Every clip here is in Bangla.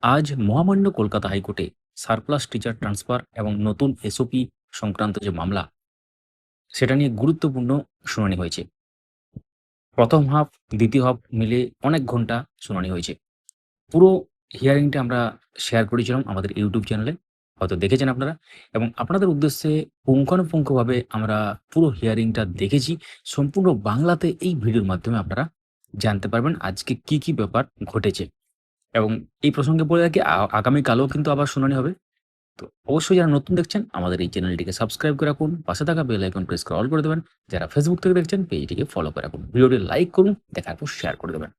আজ মহামান্য কলকাতা হাইকোর্টে সারপ্লাস টিচার ট্রান্সফার এবং নতুন এসওপি সংক্রান্ত যে মামলা সেটা নিয়ে গুরুত্বপূর্ণ শুনানি হয়েছে। প্রথম হাফ দ্বিতীয় হাফ মিলে অনেক ঘন্টা শুনানি হয়েছে। পুরো হিয়ারিংটা আমরা শেয়ার করেছিলাম আমাদের ইউটিউব চ্যানেলে, হয়তো দেখেছেন আপনারা। এবং আপনাদের উদ্দেশ্যে পুঙ্খানুপুঙ্খভাবে আমরা পুরো হিয়ারিংটা দেখেছি। সম্পূর্ণ বাংলাতে এই ভিডিওর মাধ্যমে আপনারা জানতে পারবেন আজকে কি কি ব্যাপার ঘটেছে। এবং এই প্রসঙ্গে বলে রাখি, আগামীকালও কিন্তু আবার শুনানি হবে। তো অবশ্যই যারা নতুন দেখছেন আমাদের এই চ্যানেলটিকে সাবস্ক্রাইব করে রাখুন, পাশে থাকা বেল আইকন প্রেস করে অল করে দেবেন। যারা ফেসবুক থেকে দেখছেন পেজটিকে ফলো করে রাখুন, ভিডিওটি লাইক করুন, দেখার পর শেয়ার করে দেবেন।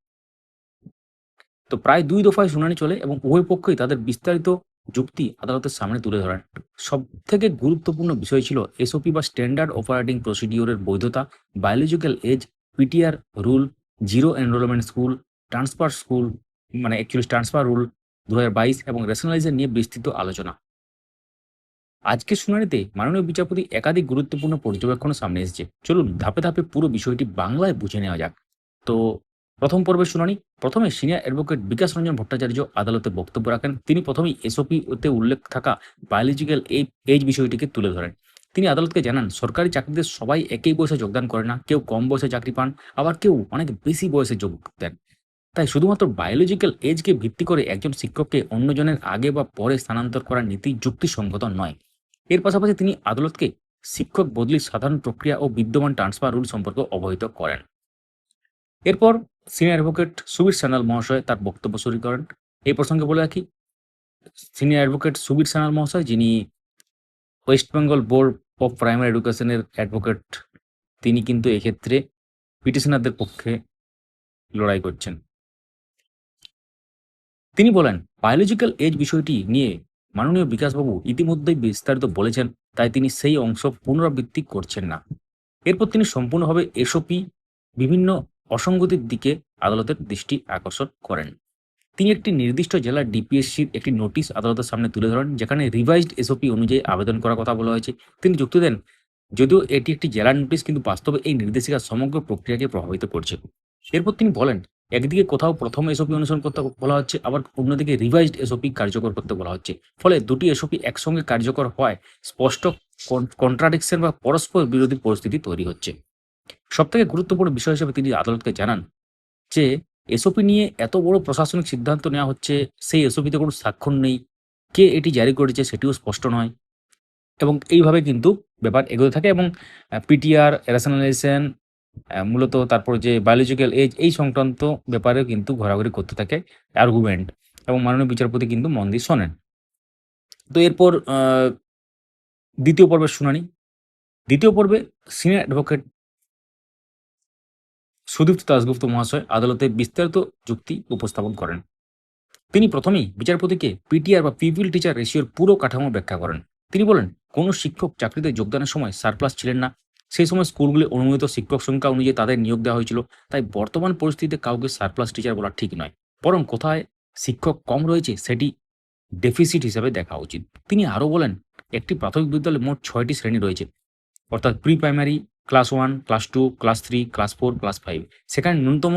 তো প্রায় ২ দফায় শুনানি চলে এবং উভয় পক্ষই তাদের বিস্তারিত যুক্তি আদালতের সামনে তুলে ধরেন। সবথেকে গুরুত্বপূর্ণ বিষয় ছিল এসওপি বা স্ট্যান্ডার্ড অপারেটিং প্রসিডিওরের বৈধতা, biological age, PTR rule, zero enrolment school, transfer school মানে অ্যাকচুয়ালি ট্রান্সফার রুল ২০২২ এবং রেশনালাইজের নিয়ে বিস্তৃত আলোচনা। আজকের শুনানিতে মাননীয় বিচারপতি একাধিক গুরুত্বপূর্ণ পর্যবেক্ষণও সামনে এসেছে। চলুন ধাপে ধাপে পুরো বিষয়টি বাংলায় বুঝে নেওয়া যাক। তো প্রথম পর্বের শুনানি। প্রথমে সিনিয়র অ্যাডভোকেট বিকাশ রঞ্জন ভট্টাচার্য আদালতে বক্তব্য রাখেন। তিনি প্রথমেই এসওপি তে উল্লেখ থাকা বায়োলজিক্যাল এজ বিষয়টিকে তুলে ধরেন। তিনি আদালতকে জানান, সরকারি চাকরিতে সবাই একই বয়সে যোগদান করে না। কেউ কম বয়সে চাকরি পান, আবার কেউ অনেক বেশি বয়সে যোগ দেন। তাই শুধুমাত্র বায়োলজিক্যাল এজকে ভিত্তি করে একজন শিক্ষককে অন্যজনের আগে বা পরে স্থানান্তর করা নীতি যুক্তিসঙ্গত নয়। এর পাশাপাশি তিনি আদালতকে শিক্ষক বদলির সাধারণ প্রক্রিয়া ও বিদ্যমান ট্রান্সফার রুল সম্পর্কে অবহিত করেন। এরপর সিনিয়র অ্যাডভোকেট সুবীর সান্যাল মহাশয় তার বক্তব্য শুরু করেন। এই প্রসঙ্গে বলে রাখি, সিনিয়র অ্যাডভোকেট সুবীর সান্যাল মহাশয়, যিনি West Bengal board of primary এডুকেশনের অ্যাডভোকেট, তিনি কিন্তু এক্ষেত্রে পিটিশনারদের পক্ষে লড়াই করছেন। তিনি বলেন, বায়োলজিক্যাল এজ বিষয়টি নিয়ে মাননীয় বিকাশবাবু ইতিমধ্যেই বিস্তারিত বলেছেন, তাই তিনি সেই অংশ পুনরাবৃত্তি করছেন না। এরপর তিনি সম্পূর্ণভাবে এসওপি বিভিন্ন অসঙ্গতির দিকে আদালতের দৃষ্টি আকর্ষণ করেন। তিনি একটি নির্দিষ্ট জেলার ডিপিএসসির একটি নোটিশ আদালতের সামনে তুলে ধরেন, যেখানে রিভাইজড এসওপি অনুযায়ী আবেদন করার কথা বলা হয়েছে। তিনি যুক্তি দেন, যদিও এটি একটি জেলার নোটিশ, কিন্তু বাস্তবে এই নির্দেশিকা সমগ্র প্রক্রিয়াকে প্রভাবিত করছে। এরপর তিনি বলেন, একদিকে কোথাও প্রথম এসওপি অনুসরণ করতে বলা হচ্ছে, আবার অন্যদিকে রিভাইজড এসওপি কার্যকর করতে বলা হচ্ছে। ফলে দুটি এসওপি একসঙ্গে কার্যকর হওয়ায় স্পষ্ট কন্ট্রাডিকশন বা পরস্পর বিরোধী পরিস্থিতি তৈরি হচ্ছে। সবথেকে গুরুত্বপূর্ণ বিষয় হিসেবে তিনি আদালতকে জানান যে এসওপি নিয়ে এত বড় প্রশাসনিক সিদ্ধান্ত নেওয়া হচ্ছে, সেই এসওপিতে কোনো স্বাক্ষর নেই, কে এটি জারি করেছে সেটিও স্পষ্ট নয়। এবং এইভাবে কিন্তু ব্যাপার এগোতে থাকে এবং পিটিআর, রেশনালাইজেশন, মূলত তারপর যে বায়োলজিক্যাল এজ এই সংক্রান্ত ব্যাপারেও কিন্তু ঘোরাঘুরি করতে থাকে আর্গুমেন্ট, এবং মাননীয় বিচারপতি কিন্তু মন দিয়ে শোনেন। তো এরপর দ্বিতীয় পর্বের শুনানি। দ্বিতীয় পর্বে সিনিয়র অ্যাডভোকেট সুদীপ্ত দাশগুপ্ত মহাশয় আদালতে বিস্তারিত যুক্তি উপস্থাপন করেন। তিনি প্রথমেই বিচারপতিকে পিটিআর বা পিপিল টিচার রেশিওর পুরো কাঠামো ব্যাখ্যা করেন। তিনি বলেন, কোনো শিক্ষক চাকরিতে যোগদানের সময় সারপ্লাস ছিলেন না। সেই সময় স্কুলগুলি অনুমোদিত শিক্ষক সংখ্যা অনুযায়ী তাদের নিয়োগ দেওয়া হয়েছিল। তাই বর্তমান পরিস্থিতিতে কাউকে সারপ্লাস টিচার বলা ঠিক নয়, বরং কোথায় শিক্ষক কম রয়েছে সেটি ডেফিসিট হিসাবে দেখা উচিত। তিনি আরও বলেন, একটি প্রাথমিক বিদ্যালয়ে মোট ৬টি শ্রেণী রয়েছে, অর্থাৎ pre primary, class 1, class 2, class 3, class 4, class 5। সেখানে ন্যূনতম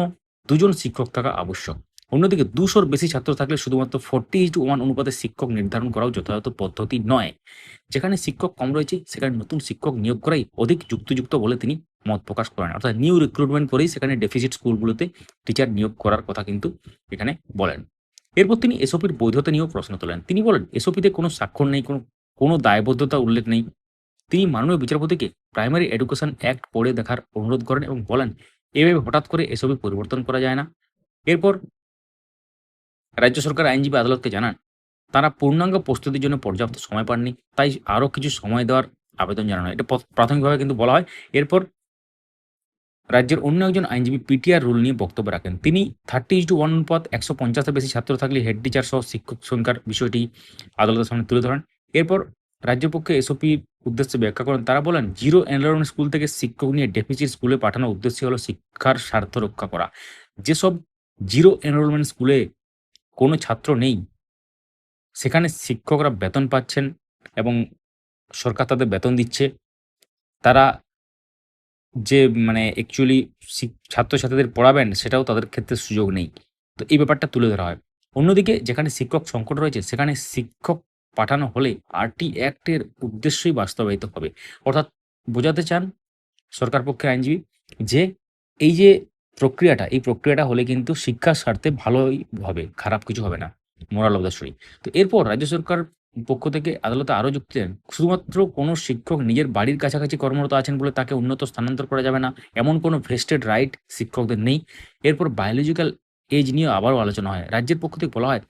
২ জন শিক্ষক থাকা আবশ্যক। অন্যদিকে ২০০-র বেশি ছাত্র থাকলে শুধুমাত্র 40:1 অনুপাতে শিক্ষক নির্ধারণ করাও যথাযথ পদ্ধতি নয়। যেখানে শিক্ষক কম রয়েছে সেখানে নতুন শিক্ষক নিয়োগ করাই অধিক যুক্তিযুক্ত বলে তিনি মত প্রকাশ করেন। অর্থাৎ নিউ রিক্রুটমেন্ট করেই সেখানে ডেফিসিট স্কুলগুলোতে টিচার নিয়োগ করার কথা কিন্তু এখানে বলেন। এরপর তিনি এসওপির বৈধতা নিয়েও প্রশ্ন তোলেন। তিনি বলেন, এসওপিতে কোনো স্বাক্ষর নেই, কোনো দায়বদ্ধতা উল্লেখ নেই। তিনি মাননীয় বিচারপতিকে প্রাইমারি এডুকেশন অ্যাক্ট পড়ে দেখার অনুরোধ করেন এবং বলেন, এভাবে হঠাৎ করে এসবই পরিবর্তন করা যায় না। এরপর রাজ্য সরকার আইনজীবী আদালতকে জানান, তারা পূর্ণাঙ্গ প্রস্তুতির জন্য পর্যাপ্ত সময় পাননি, তাই আরও কিছু সময় দেওয়ার আবেদন জানানো হয়। এটা প্রাথমিকভাবে কিন্তু বলা হয়। এরপর রাজ্যের অন্য একজন আইনজীবী পিটিআর রুল নিয়ে বক্তব্য রাখেন। তিনি 30:1 অনুপাত 150-এর বেশি ছাত্র থাকলে হেড টিচার সহ শিক্ষক সংখ্যার বিষয়টি আদালতের সামনে তুলে ধরেন। এরপর রাজ্যের পক্ষে এসওপির উদ্দেশ্যে ব্যাখ্যা করেন। তারা বলেন, জিরো এনরোলমেন্ট স্কুল থেকে শিক্ষক নিয়ে ডেফিসিট স্কুলে পাঠানোর উদ্দেশ্য হলো শিক্ষার স্বার্থ রক্ষা করা। যেসব জিরো এনরোলমেন্ট স্কুলে কোনো ছাত্র নেই, সেখানে শিক্ষকরা বেতন পাচ্ছেন এবং সরকার তাদের বেতন দিচ্ছে। তারা যে মানে অ্যাকচুয়ালি ছাত্রছাত্রীদের পড়াবেন সেটাও তাদের ক্ষেত্রে সুযোগ নেই। তো এই ব্যাপারটা তুলে ধরা হয়। অন্যদিকে যেখানে শিক্ষক সংকট রয়েছে সেখানে শিক্ষক পাঠানো হলে আরটি অ্যাক্টের উদ্দেশ্যই বাস্তবায়িত হবে। অর্থাৎ বোঝাতে চান সরকার পক্ষের আইনজীবী যে এই যে প্রক্রিয়াটা, এই প্রক্রিয়াটা হলে কিন্তু শিক্ষার স্বার্থে ভালোই হবে, খারাপ কিছু হবে না। Moral of the story. তো এরপর রাজ্য সরকার পক্ষ থেকে আদালতে আরও যুক্তি দেন, শুধুমাত্র কোনো শিক্ষক নিজের বাড়ির কাছাকাছি কর্মরত আছেন বলে তাকে উন্নত স্থানান্তর করা যাবে না, এমন কোনো ভেস্টেড রাইট শিক্ষকদের নেই। এরপর বায়োলজিক্যাল এজ নিয়ে আবারও আলোচনা হয়। রাজ্যের পক্ষ থেকে বলা হয়,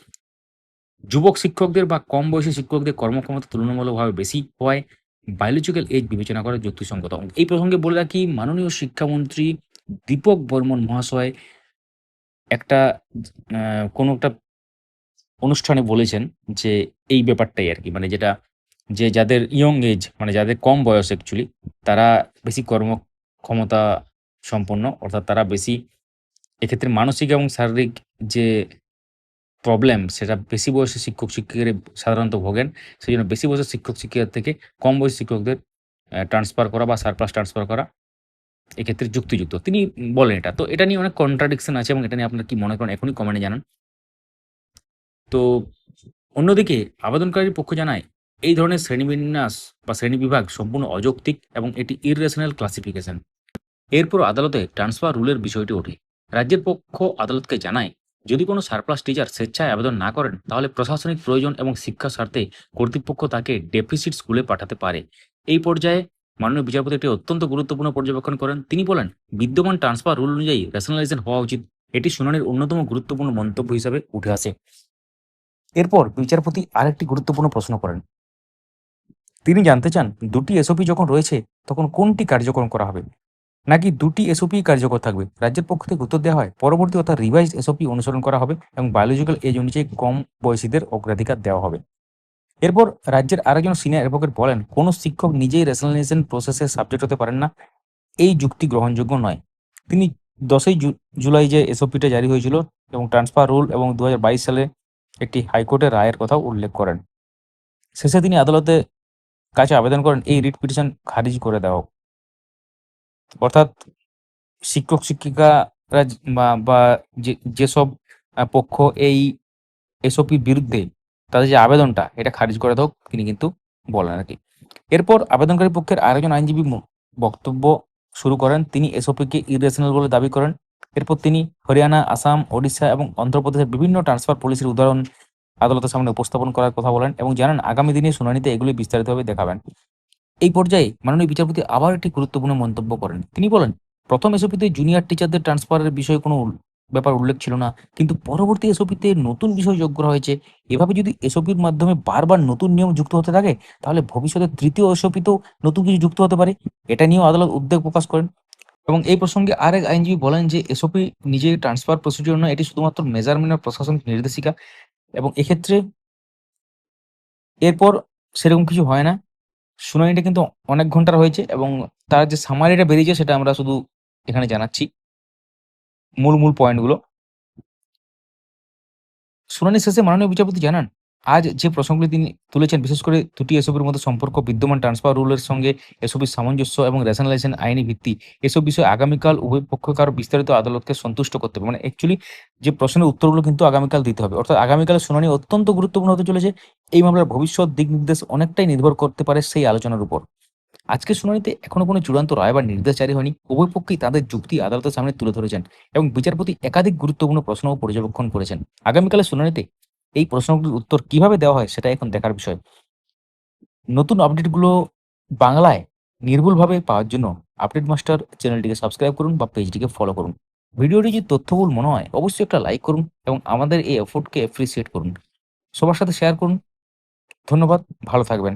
যুবক শিক্ষকদের বা কম বয়সী শিক্ষকদের কর্মক্ষমতা তুলনামূলকভাবে বেশি হওয়ায় বায়োলজিক্যাল এজ বিবেচনা করা যুক্তিসঙ্গত। এই প্রসঙ্গে বলে রাখি, মাননীয় শিক্ষামন্ত্রী দীপক বর্মন মহাশয় একটা কোনো একটা অনুষ্ঠানে বলেছেন যে এই ব্যাপারটাই আরকি, মানে যেটা যে যাদের ইয়ং এজ, মানে যাদের কম বয়স অ্যাকচুয়ালি, তারা বেশি কর্মক্ষমতা সম্পন্ন, অর্থাৎ তারা বেশি এক্ষেত্রে মানসিক এবং শারীরিক যে প্রবলেম সেটা বেশি বয়সী শিক্ষক-শিক্ষিকারা সাধারণত ভোগেন। সেজন্য বেশি বয়সের শিক্ষক-শিক্ষিকার থেকে কম বয়সী শিক্ষকদের ট্রান্সফার করা বা সারপ্লাস ট্রান্সফার করা এক্ষেত্রে যুক্তিযুক্ত। তিনি বলেন এটা। তো এটা নিয়ে অনেক কন্ট্রাডিকশন আছে এবং এটা নিয়ে আপনারা কি মনে করেন এখনই কমেন্টে জানান। তো অন্যদিকে আবেদনকারীর পক্ষ জানায়, এই ধরনের শ্রেণীবিন্যাস বা শ্রেণীবিভাগ সম্পূর্ণ অযৌক্তিক এবং এটি ইররেশনাল ক্লাসিফিকেশন। এরপর আদালতে ট্রান্সফার রুলের বিষয়টি ওঠে। রাজ্যের পক্ষ আদালতকে জানায়, যদি কোনো সারপ্লাস টিচার স্বেচ্ছায় আবেদন না করেন তাহলে প্রশাসনিক প্রয়োজন এবং শিক্ষা স্বার্থে কর্তৃপক্ষ তাকে ডেফিসিট স্কুলে পাঠাতে পারে। এই পর্যায়ে মাননীয় বিচারপতি একটি অত্যন্ত গুরুত্বপূর্ণ পর্যবেক্ষণ করেন। তিনি বলেন, বিদ্যমান ট্রান্সফার রুল অনুযায়ী রেশনালাইজেশন হওয়া উচিত। এটি শুনানির অন্যতম গুরুত্বপূর্ণ মন্তব্য হিসাবে উঠে আসে। এরপর বিচারপতি আরেকটি গুরুত্বপূর্ণ প্রশ্ন করেন। তিনি জানতে চান, দুটি এসওপি যখন রয়েছে তখন কোনটি কার্যক্রম করা হবে, নাকি দুটি এসওপি কার্যকর থাকবে? রাজ্যের পক্ষ থেকে উত্তর দেওয়া হয়, পরবর্তী অর্থাৎ রিভাইজড এসওপি অনুসরণ করা হবে এবং বায়োলজিক্যাল এজ অনুযায়ী কম বয়সীদের অগ্রাধিকার দেওয়া হবে। এরপর রাজ্যের আরেকজন সিনিয়র অ্যাডভোকেট বলেন, কোনো শিক্ষক নিজেই রেশনালাইজেশন প্রসেসে সাবজেক্ট হতে পারেন না, এই যুক্তি গ্রহণযোগ্য নয়। তিনি 10ই জুলাই যে এসওপিটা জারি হয়েছিল এবং ট্রান্সফার রুল এবং 2022 সালে একটি হাইকোর্টের রায়ের কথাও উল্লেখ করেন। শেষে তিনি আদালতে কাছে আবেদন করেন এই রিট পিটিশন খারিজ করে দেওয়া হোক। অর্থাৎ শিক্ষক-শিক্ষিকারা বা যেসব পক্ষ এই এসওপির বিরুদ্ধে তাদের যে আবেদনটা এটা খারিজ করে দেওয়া হোক, তিনি কিন্তু বলেন আরকি। এরপর আবেদনকারী পক্ষের আরেকজন আইনজীবী বক্তব্য শুরু করেন। তিনি এসওপিকে ইররেশনাল বলে দাবি করেন। এরপর তিনি হরিয়ানা, আসাম, ওড়িশা এবং অন্ধ্রপ্রদেশের বিভিন্ন ট্রান্সফার পলিসির উদাহরণ আদালতের সামনে উপস্থাপন করার কথা বলেন এবং জানান আগামী দিনে শুনানিতে এগুলি বিস্তারিতভাবে দেখাবেন। এই পর্যায়ে মাননীয় বিচারপতি আবার একটি গুরুত্বপূর্ণ মন্তব্য করেন। তিনি বলেন, প্রথম এসওপিতে জুনিয়র টিচারদের ট্রান্সফারের বিষয়ে কোনো ব্যাপার উল্লেখ ছিল না, কিন্তু পরবর্তী এসওপিতে নতুন বিষয় যোগ করা হয়েছে। এভাবে যদি এসওপির মাধ্যমে বারবার নতুন নিয়ম যুক্ত হতে থাকে তাহলে ভবিষ্যতে তৃতীয় এসওপিতেও নতুন কিছু যুক্ত হতে পারে। এটা নিয়েও আদালত উদ্বেগ প্রকাশ করেন এবং এই প্রসঙ্গে আরেক আইনজীবী বলেন যে এসওপি নিজেই ট্রান্সফার প্রসিডিউর নয়, এটি শুধুমাত্র মেজারমেন্ট অফ প্রশাসনিক নির্দেশিকা এবং এক্ষেত্রে এরপর সেরকম কিছু হয় না। শুনানিটা কিন্তু অনেক ঘন্টার হয়েছে এবং তার যে সামারিটা বেরিয়েছে সেটা আমরা শুধু এখানে জানাচ্ছি মূল পয়েন্টগুলো। শুনানি শেষে মাননীয় বিচারপতি জানান, আজ যে প্রসঙ্গগুলি তিনি তুলেছেন, বিশেষ করে দুটি এসওপির মধ্যে সম্পর্ক, বিদ্যমান ট্রান্সফার রুলের সঙ্গে এসওপির সামঞ্জস্য এবং রেশনালাইজেশন আইনি ভিত্তি, এসব বিষয়ে আগামীকাল উভয় পক্ষকে আরো বিস্তারিত আদালতকে সন্তুষ্ট করতে হবে। মানে অ্যাকচুয়ালি যে প্রশ্নের উত্তরগুলো কিন্তু আগামীকাল দিতে হবে। অর্থাৎ আগামীকালের শুনানি অত্যন্ত গুরুত্বপূর্ণ হতে চলেছে। এই মামলার ভবিষ্যৎ দিক নির্দেশ অনেকটাই নির্ভর করতে পারে সেই আলোচনার উপর। আজকের শুনানিতে এখনো কোনো চূড়ান্ত রায় বা নির্দেশ জারি হয়নি। উভয় পক্ষই তাদের যুক্তি আদালতের সামনে তুলে ধরেছেন এবং বিচারপতি একাধিক গুরুত্বপূর্ণ প্রশ্নও পর্যবেক্ষণ করেছেন। আগামীকালের শুনানিতে এই প্রশ্নগুলির উত্তর কিভাবে দেওয়া হয় সেটা এখন দেখার বিষয়। নতুন আপডেটগুলো বাংলায় নির্ভুলভাবে পাওয়ার জন্য আপডেট মাস্টার চ্যানেলটিকে সাবস্ক্রাইব করুন বা পেজটিকে ফলো করুন। ভিডিওটি যদি তথ্যবহুল মনে হয় অবশ্যই একটা লাইক করুন এবং আমাদের এই এফোর্টকে অ্যাপ্রিসিয়েট করুন। সবার সাথে শেয়ার করুন। ধন্যবাদ, ভালো থাকবেন।